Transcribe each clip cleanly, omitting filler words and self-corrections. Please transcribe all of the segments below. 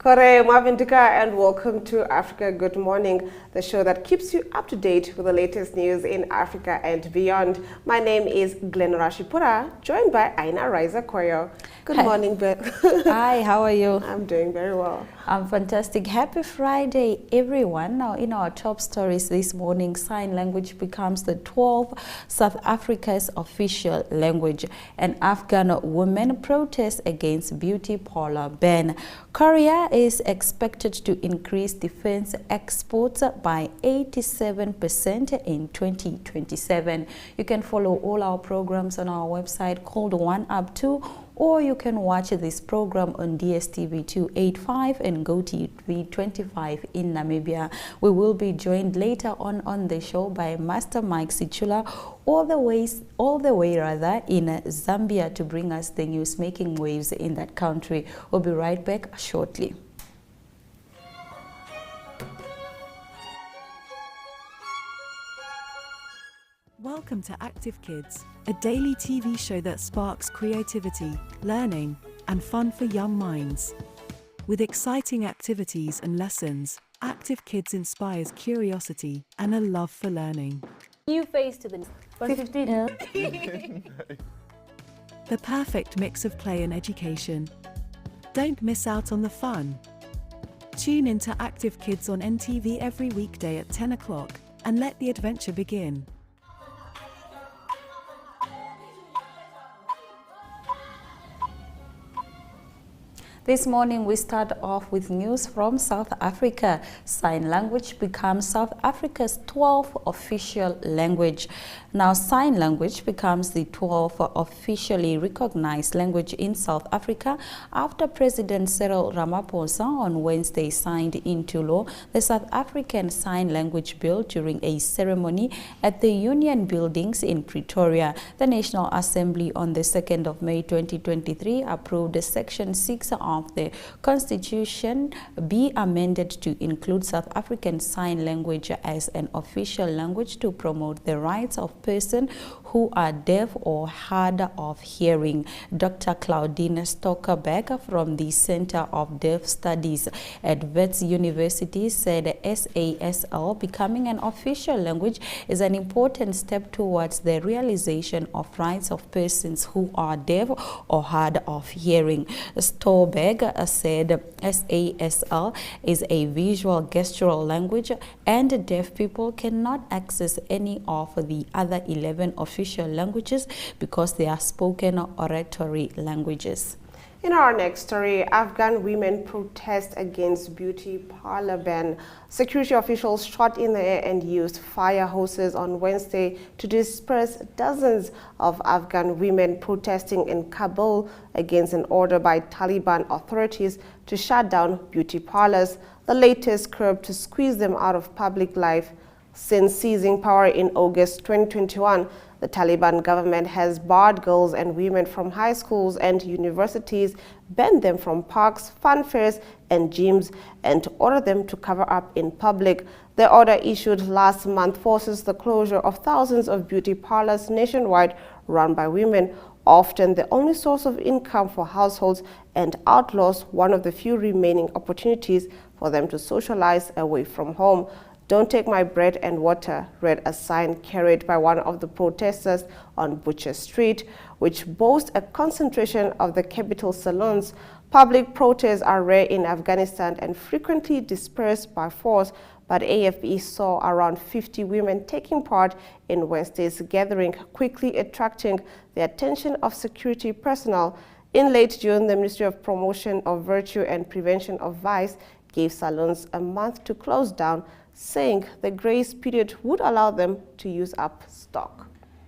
Kore Mavindika, and welcome to Africa Good Morning, the show that keeps you up to date with the latest news in Africa and beyond. My name is Glenn Rashipura, joined by Aina Riza Koyo. Good morning, Beth. Hi, how are you? I'm doing very well. I'm fantastic. Happy Friday, everyone. Now, in our top stories this morning, sign language becomes the 12th South Africa's official language. An Afghan woman protests against beauty parlor ban. Korea is expected to increase defense exports by 87% in 2027. You can follow all our programs on our website called One Up 2, or you can watch this program on DSTV 285 and GoTV 25 in Namibia. We will be joined later on the show by Master Mike Sichula, all the way in Zambia, to bring us the news making waves in that country. We'll be right back shortly. Welcome to Active Kids, a daily TV show that sparks creativity, learning, and fun for young minds. With exciting activities and lessons, Active Kids inspires curiosity and a love for learning. New face to the 115. The perfect mix of play and education. Don't miss out on the fun. Tune into Active Kids on NTV every weekday at 10 o'clock and let the adventure begin. This morning we start off with news from South Africa. Sign language becomes South Africa's 12th official language. Now, sign language becomes the 12th officially recognized language in South Africa after President Cyril Ramaphosa on Wednesday signed into law the South African Sign Language Bill during a ceremony at the Union Buildings in Pretoria. The National Assembly on the 2nd of May 2023 approved Section 6 of the Constitution be amended to include South African Sign Language as an official language to promote the rights of persons who are deaf or hard of hearing. Dr. Claudine Stockerbeck from the Center of Deaf Studies at Wits University said SASL becoming an official language is an important step towards the realization of rights of persons who are deaf or hard of hearing. Stockerbeck said SASL is a visual gestural language and deaf people cannot access any of the other 11 official languages because they are spoken oratory languages. In our next story, Afghan women protest against beauty parlor ban. Security officials shot in the air and used fire hoses on Wednesday to disperse dozens of Afghan women protesting in Kabul against an order by Taliban authorities to shut down beauty parlors, the latest curb to squeeze them out of public life. Since seizing power in August 2021, the Taliban government has barred girls and women from high schools and universities, banned them from parks, fun fairs, and gyms, and ordered them to cover up in public. The order issued last month forces the closure of thousands of beauty parlors nationwide run by women, often the only source of income for households, and outlaws one of the few remaining opportunities for them to socialize away from home. "Don't take my bread and water," read a sign carried by one of the protesters on Butcher Street, which boasts a concentration of the capital salons. Public protests are rare in Afghanistan and frequently dispersed by force, but AFP saw around 50 women taking part in Wednesday's gathering, quickly attracting the attention of security personnel. In late June, the Ministry of Promotion of Virtue and Prevention of Vice gave salons a month to close down, saying the grace period would allow them to use up stock.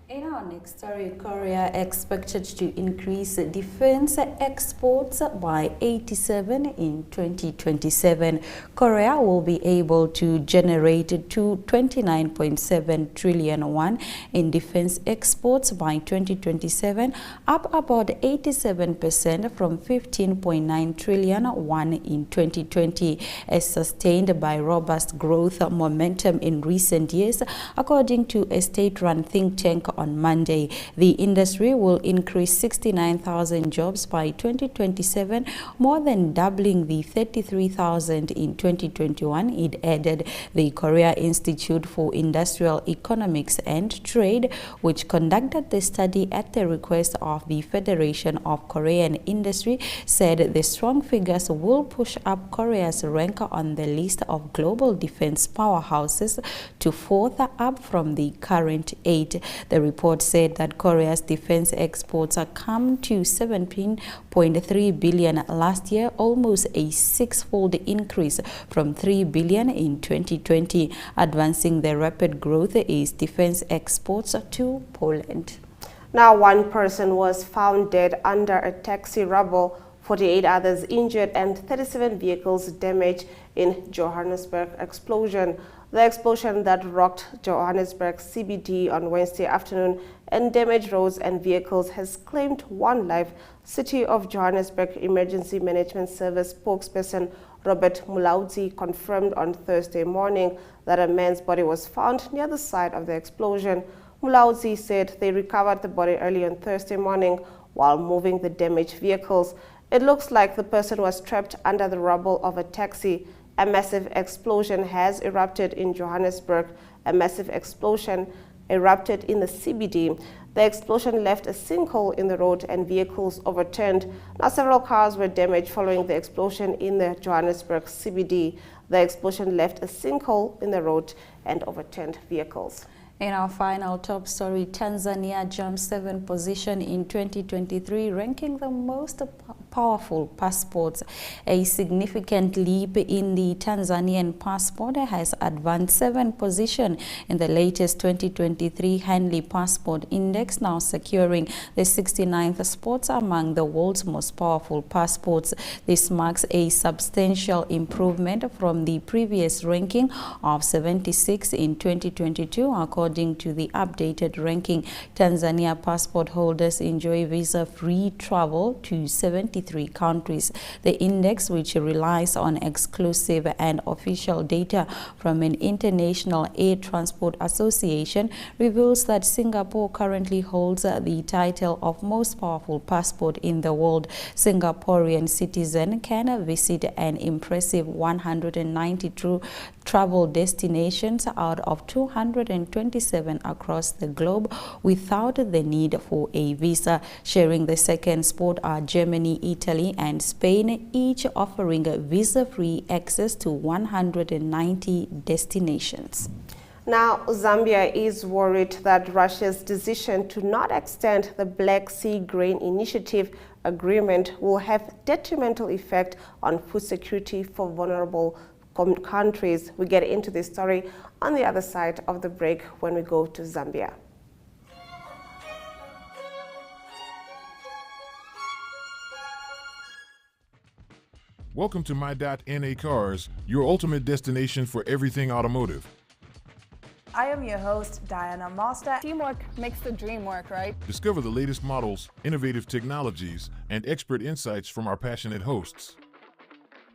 In our next story, Korea expected to increase defense exports by 87% in 2027. Korea will be able to generate 29.7 trillion won in defense exports by 2027, up about 87% from 15.9 trillion won in 2020, as sustained by robust growth momentum in recent years, according to a state-run think tank on Monday. The industry will increase 69,000 jobs by 2027, more than doubling the 33,000 in 2021, it added. The Korea Institute for Industrial Economics and Trade, which conducted the study at the request of the Federation of Korean Industry, said the strong figures will push up Korea's rank on the list of global defense powerhouses to fourth, up from the current 8. The report said that Korea's defense exports come to 17.3 billion last year, almost a six-fold increase from 3 billion in 2020. Advancing the rapid growth is defense exports to Poland. Now, one person was found dead under a taxi rubble, 48 others injured, and 37 vehicles damaged in Johannesburg explosion. The explosion that rocked Johannesburg CBD on Wednesday afternoon and damaged roads and vehicles has claimed one life. City of Johannesburg Emergency Management Service spokesperson Robert Mulaudzi confirmed on Thursday morning that a man's body was found near the site of the explosion. Mulaudzi said they recovered the body early on Thursday morning while moving the damaged vehicles. It looks like the person was trapped under the rubble of a taxi. A massive explosion has erupted in Johannesburg. A massive explosion erupted in the CBD. The explosion left a sinkhole in the road and vehicles overturned. Now, several cars were damaged following the explosion in the Johannesburg CBD. The explosion left a sinkhole in the road and overturned vehicles. In our final top story, Tanzania jumped 7th position in 2023, ranking the most powerful passports. A significant leap in the Tanzanian passport has advanced 7th position in the latest 2023 Henley Passport Index, now securing the 69th spot among the world's most powerful passports. This marks a substantial improvement from the previous ranking of 76 in 2022, according to the updated ranking. Tanzania passport holders enjoy visa-free travel to 73 countries. The index, which relies on exclusive and official data from an international air transport association, reveals that Singapore currently holds the title of most powerful passport in the world. Singaporean citizens can visit an impressive 192 travel destinations out of 227 across the globe without the need for a visa. Sharing the second spot are Germany, Italy, and Spain, each offering visa-free access to 190 destinations. Now, Zambia is worried that Russia's decision to not extend the Black Sea Grain Initiative agreement will have detrimental effect on food security for vulnerable countries. We get into this story on the other side of the break when we go to Zambia. Welcome to My.NA Cars, your ultimate destination for everything automotive. I am your host, Diana Master. Teamwork makes the dream work, right? Discover the latest models, innovative technologies, and expert insights from our passionate hosts.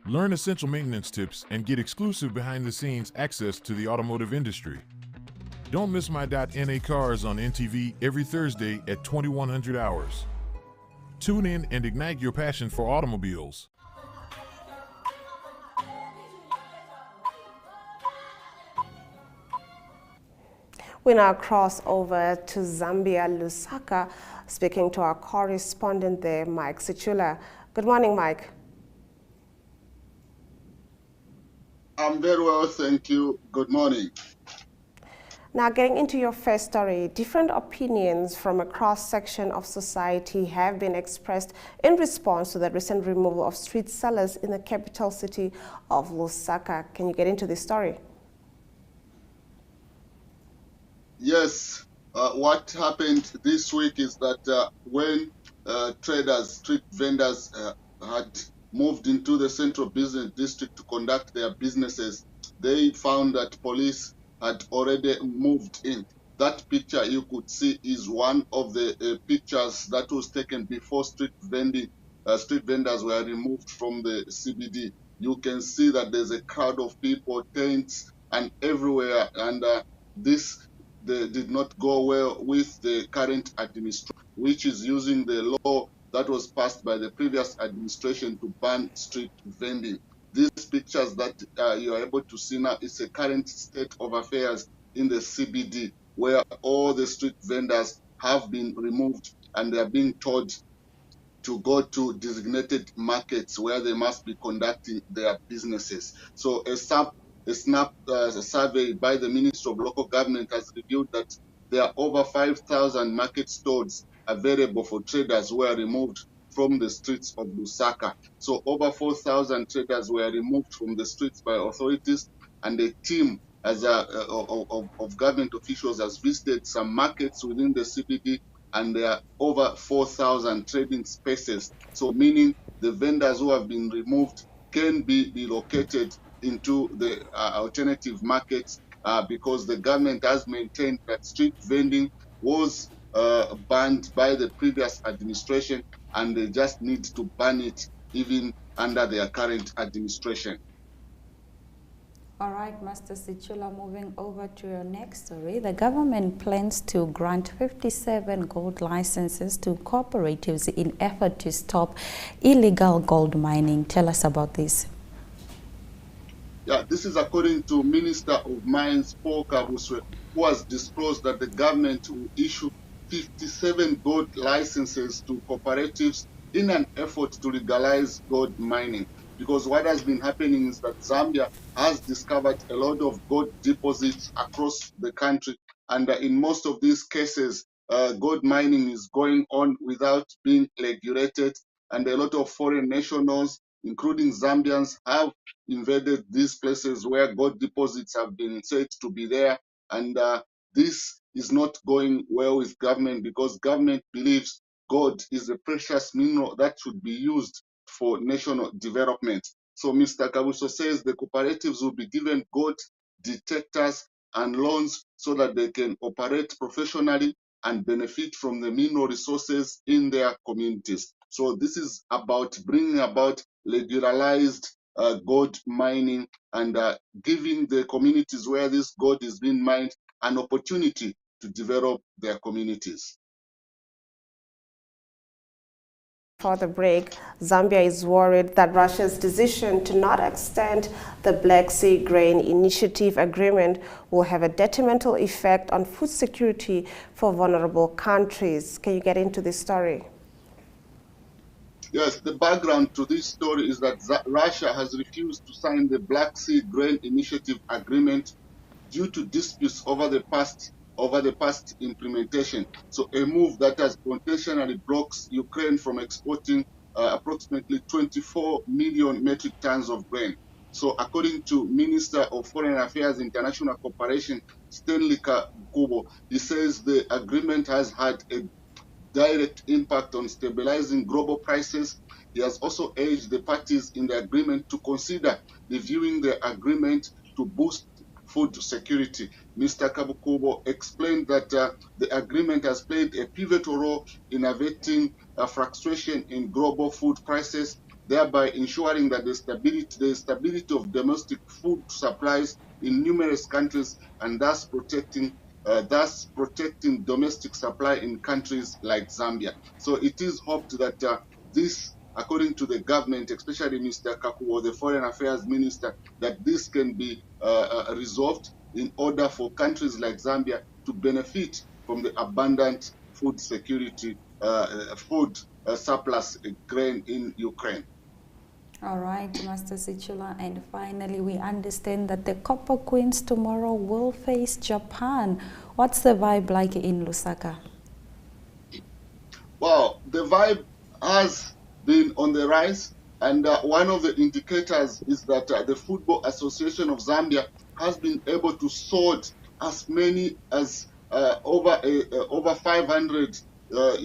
Learn essential maintenance tips and get exclusive behind-the-scenes access to the automotive industry. Don't miss My.NA Cars on NTV every Thursday at 2100 hours. Tune in and ignite your passion for automobiles. We now cross over to Zambia, Lusaka, speaking to our correspondent there, Mike Sichula. Good morning, Mike. I'm very well, thank you. Good morning. Now, getting into your first story, different opinions from a cross-section of society have been expressed in response to the recent removal of street sellers in the capital city of Lusaka. Can you get into this story? Yes, what happened this week is that when traders, street vendors had moved into the central business district to conduct their businesses, they found that police had already moved in. That picture you could see is one of the pictures that was taken before street vendors were removed from the CBD. You can see that there's a crowd of people, tents, and everywhere, and this they did not go well with the current administration, which is using the law that was passed by the previous administration to ban street vending. These pictures that you are able to see now is a current state of affairs in the CBD, where all the street vendors have been removed and they are being told to go to designated markets where they must be conducting their businesses. So a survey by the Ministry of Local Government has revealed that there are over 5,000 market stalls available for traders who are removed from the streets of Lusaka. So over 4,000 traders were removed from the streets by authorities, and a team of government officials has visited some markets within the CBD, and there are over 4,000 trading spaces. So meaning the vendors who have been removed can be relocated into the alternative markets because the government has maintained that street vending was banned by the previous administration, and they just need to ban it even under their current administration. All right, Master Sichula, moving over to your next story. The government plans to grant 57 gold licenses to cooperatives in effort to stop illegal gold mining. Tell us about this. Yeah, this is according to Minister of Mines Paul Kabuswe, who has disclosed that the government will issue 57 gold licenses to cooperatives in an effort to legalize gold mining. Because what has been happening is that Zambia has discovered a lot of gold deposits across the country, and in most of these cases, gold mining is going on without being regulated, and a lot of foreign nationals, including Zambians, have invaded these places where gold deposits have been said to be there, and this is not going well with government because government believes gold is a precious mineral that should be used for national development. So Mr. Kabuso says the cooperatives will be given gold detectors and loans so that they can operate professionally and benefit from the mineral resources in their communities. So this is about bringing about regularized gold mining and giving the communities where this gold is being mined an opportunity to develop their communities. For the break, Zambia is worried that Russia's decision to not extend the Black Sea Grain Initiative agreement will have a detrimental effect on food security for vulnerable countries. Can you get into this story? Yes, the background to this story is that Russia has refused to sign the Black Sea Grain Initiative agreement due to disputes over the past implementation. So a move that has potentially blocks Ukraine from exporting approximately 24 million metric tons of grain. So according to Minister of Foreign Affairs International Cooperation, Stanley Kubo, he says the agreement has had a direct impact on stabilizing global prices. He has also urged the parties in the agreement to consider reviewing the agreement to boost food security. Mr. Kabukubo explained that the agreement has played a pivotal role in averting fluctuation in global food prices, thereby ensuring that the stability of domestic food supplies in numerous countries, and thus protecting domestic supply in countries like Zambia. So it is hoped that this, according to the government, especially Mr. Kakuo, the Foreign Affairs Minister, that this can be resolved in order for countries like Zambia to benefit from the abundant food security, surplus grain in Ukraine. All right, Master Sichula, and finally we understand that the Copper Queens tomorrow will face Japan. What's the vibe like in Lusaka? Well, the vibe has been on the rise, and one of the indicators is that the Football Association of Zambia has been able to sort as many as over 500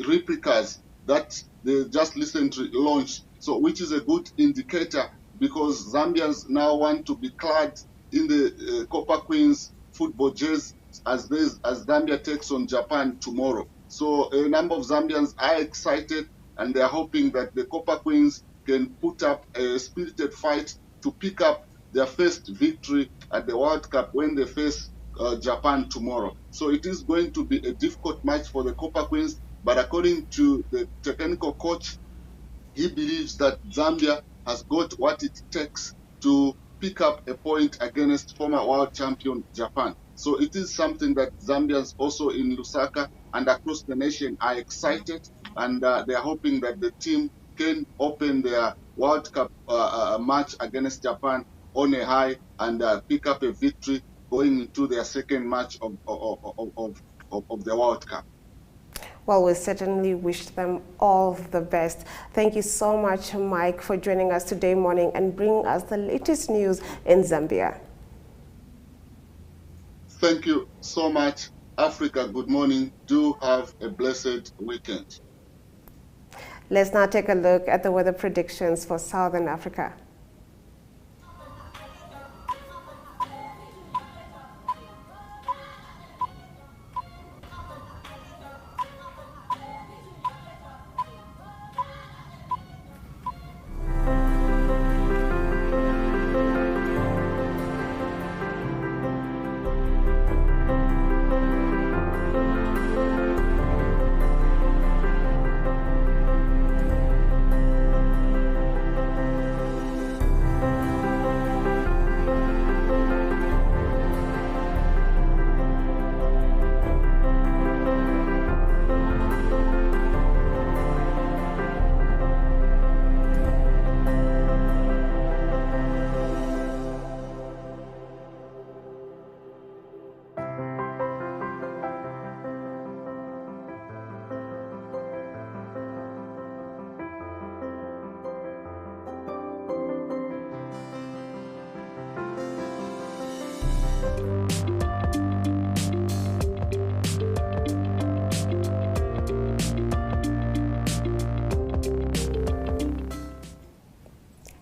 replicas that they just recently launched. So, which is a good indicator because Zambians now want to be clad in the Copper Queens football jerseys as Zambia takes on Japan tomorrow. So a number of Zambians are excited, and they are hoping that the Copper Queens can put up a spirited fight to pick up their first victory at the World Cup when they face Japan tomorrow. So it is going to be a difficult match for the Copper Queens, but according to the technical coach, he believes that Zambia has got what it takes to pick up a point against former world champion Japan. So it is something that Zambians also in Lusaka and across the nation are excited, and they are hoping that the team can open their World Cup match against Japan on a high and pick up a victory going into their second match of the World Cup. Well, we certainly wish them all the best. Thank you so much, Mike, for joining us today morning and bringing us the latest news in Zambia. Thank you so much, Africa. Good morning. Do have a blessed weekend. Let's now take a look at the weather predictions for Southern Africa.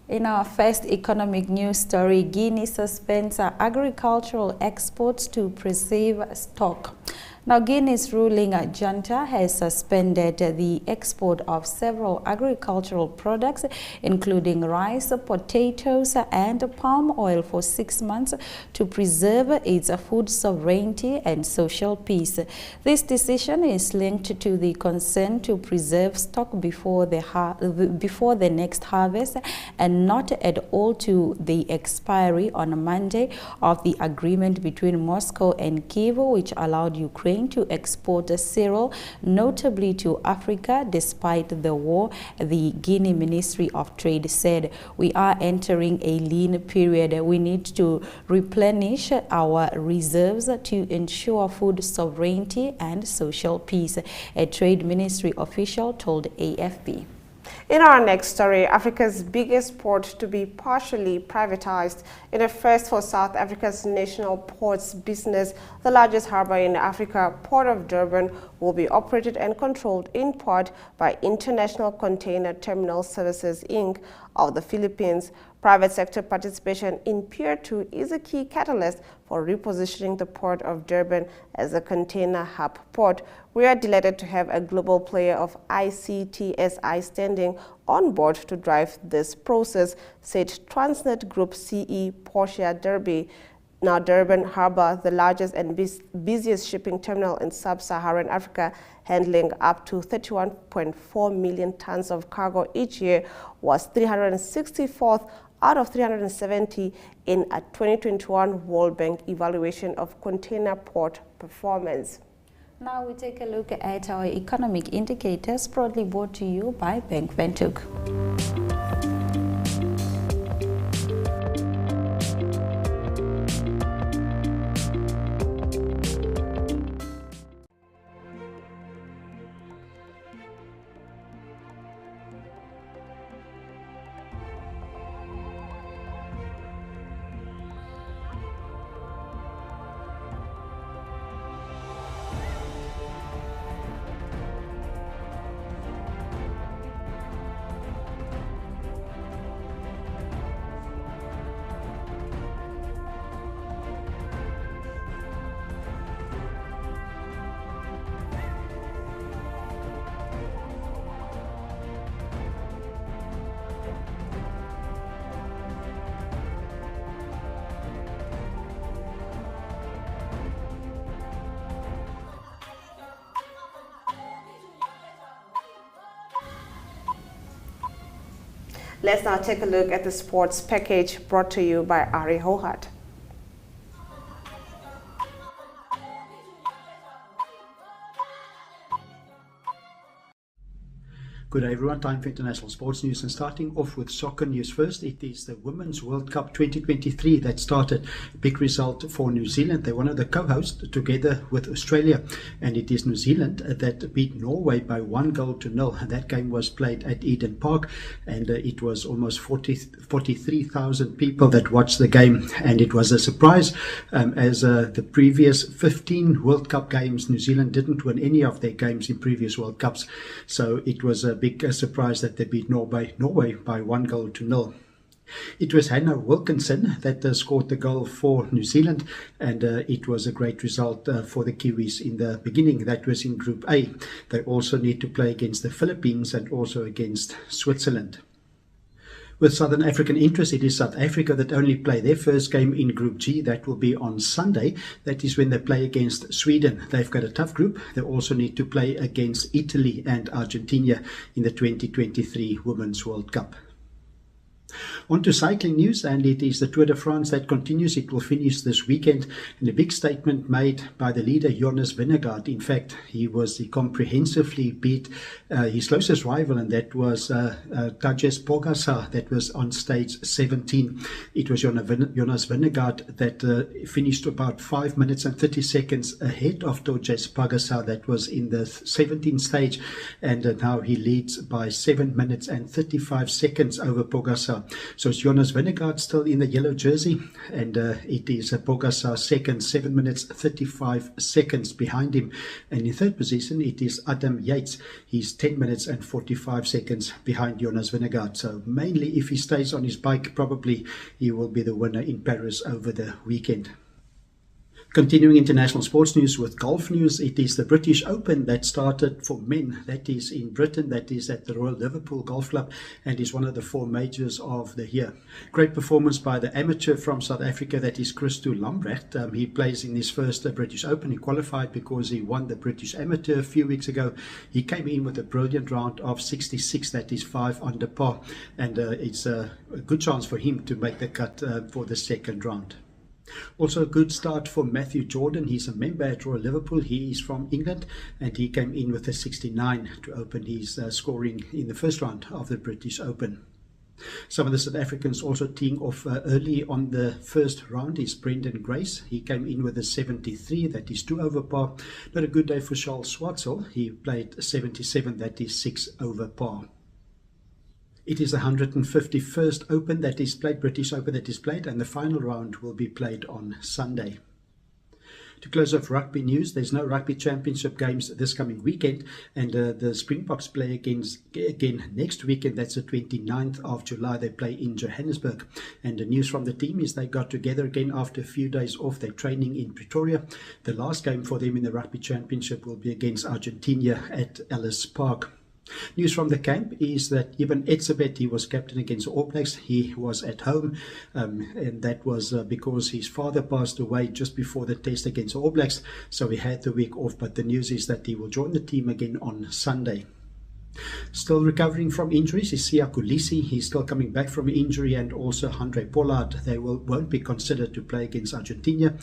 In our first economic news story, Guinea suspends agricultural exports to preserve stock. Now, Guinea's ruling junta has suspended the export of several agricultural products, including rice, potatoes, and palm oil for 6 months to preserve its food sovereignty and social peace. This decision is linked to the concern to preserve stock before the next harvest and not at all to the expiry on Monday of the agreement between Moscow and Kyiv, which allowed Ukraine to export cereal, notably to Africa, despite the war, the Guinea Ministry of Trade said. We are entering a lean period. We need to replenish our reserves to ensure food sovereignty and social peace, a Trade Ministry official told AFP. In our next story, Africa's biggest port to be partially privatized. In a first for South Africa's national ports business, the largest harbor in Africa, Port of Durban, will be operated and controlled in part by International Container Terminal Services, Inc. of the Philippines. Private sector participation in Pier 2 is a key catalyst for repositioning the Port of Durban as a container hub port. We are delighted to have a global player of ICTSI standing on board to drive this process, said Transnet Group CE Portia Derby. Now, Durban Harbour, the largest and busiest shipping terminal in sub-Saharan Africa, handling up to 31.4 million tons of cargo each year, was 364th out of 370 in a 2021 World Bank evaluation of container port performance. Now we take a look at our economic indicators, proudly brought to you by Bank Windhoek. Let's now take a look at the sports package brought to you by Ari Hohat. Good day everyone, time for international sports news, and starting off with soccer news first. It is the Women's World Cup 2023 that started. A big result for New Zealand. They're one of the co-hosts together with Australia, and it is New Zealand that beat Norway by 1-0. That game was played at Eden Park, and it was almost 43,000 people that watched the game, and it was a surprise as the previous 15 World Cup games, New Zealand didn't win any of their games in previous World Cups, so it was a big surprise that they beat Norway by 1-0. It was Hannah Wilkinson that scored the goal for New Zealand, and it was a great result for the Kiwis in the beginning. That was in Group A. They also need to play against the Philippines and also against Switzerland. With Southern African interest, it is South Africa that only play their first game in Group G. That will be on Sunday. That is when they play against Sweden. They've got a tough group. They also need to play against Italy and Argentina in the 2023 Women's World Cup. On to cycling news, and it is the Tour de France that continues. It will finish this weekend, and a big statement made by the leader Jonas Vingegaard. In fact, he comprehensively beat his closest rival, and that was Tadej Pogačar, that was on stage 17. It was Jonas Vingegaard that finished about 5 minutes and 30 seconds ahead of Tadej Pogačar, that was in the 17th stage, and now he leads by 7 minutes and 35 seconds over Pogačar. So it's Jonas Vingegaard still in the yellow jersey, and it is Pogačar second, 7 minutes 35 seconds behind him. And in third position it is Adam Yates. He's 10 minutes and 45 seconds behind Jonas Vingegaard. So mainly if he stays on his bike, probably he will be the winner in Paris over the weekend. Continuing international sports news with golf news, it is the British Open that started for men. That is in Britain, that is at the Royal Liverpool Golf Club, and is one of the 4 majors of the year. Great performance by the amateur from South Africa, that is Christo Lambrecht. He plays in his first British Open. He qualified because he won the British Amateur a few weeks ago. He came in with a brilliant round of 66, that is 5 under par, and it's a good chance for him to make the cut for the second round. Also a good start for Matthew Jordan. He's a member at Royal Liverpool. He is from England, and he came in with a 69 to open his scoring in the first round of the British Open. Some of the South Africans also teeing off early on the first round is Brendan Grace. He came in with a 73, that is 2 over par. Not a good day for Charles Schwartzel. He played 77, that is 6 over par. It is the 151st Open that is played, British Open that is played, and the final round will be played on Sunday. To close off rugby news, there's no rugby championship games this coming weekend, and the Springboks play again next weekend. That's the 29th of July. They play in Johannesburg, and the news from the team is they got together again after a few days off. They're training in Pretoria. The last game for them in the rugby championship will be against Argentina at Ellis Park. News from the camp is that Eben Etzebeth, he was captain against the All Blacks. He was at home, and that was because his father passed away just before the test against the All Blacks, so he had the week off. But the news is that he will join the team again on Sunday. Still recovering from injuries is Siya Kolisi. He's still coming back from injury, and also Andre Pollard. They won't be considered to play against Argentina.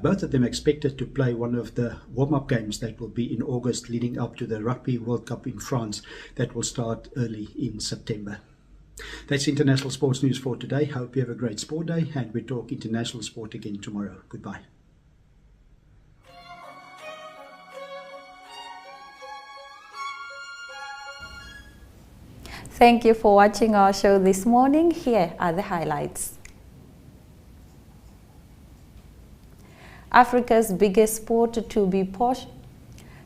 Both of them expected to play one of the warm-up games that will be in August leading up to the Rugby World Cup in France that will start early in September. That's international sports news for today. Hope you have a great sport day, and we talk international sport again tomorrow. Goodbye. Thank you for watching our show this morning. Here are the highlights. Africa's biggest sport to be pushed.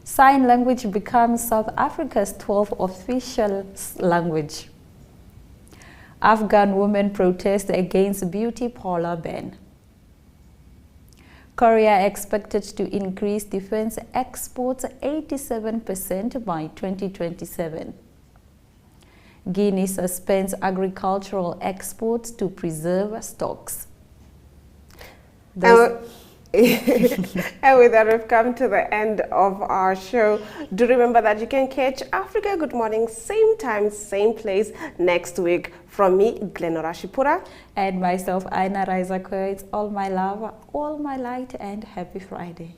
Sign language becomes South Africa's 12th official language. Afghan women protest against beauty parlor ban. Korea expected to increase defense exports 87% by 2027. Guinea suspends agricultural exports to preserve stocks. And with that, we've come to the end of our show. Do remember that you can catch Africa Good Morning same time, same place next week. From me, Glenora Shipura. And myself, Aina Raizako. It's all my love, all my light, and happy Friday.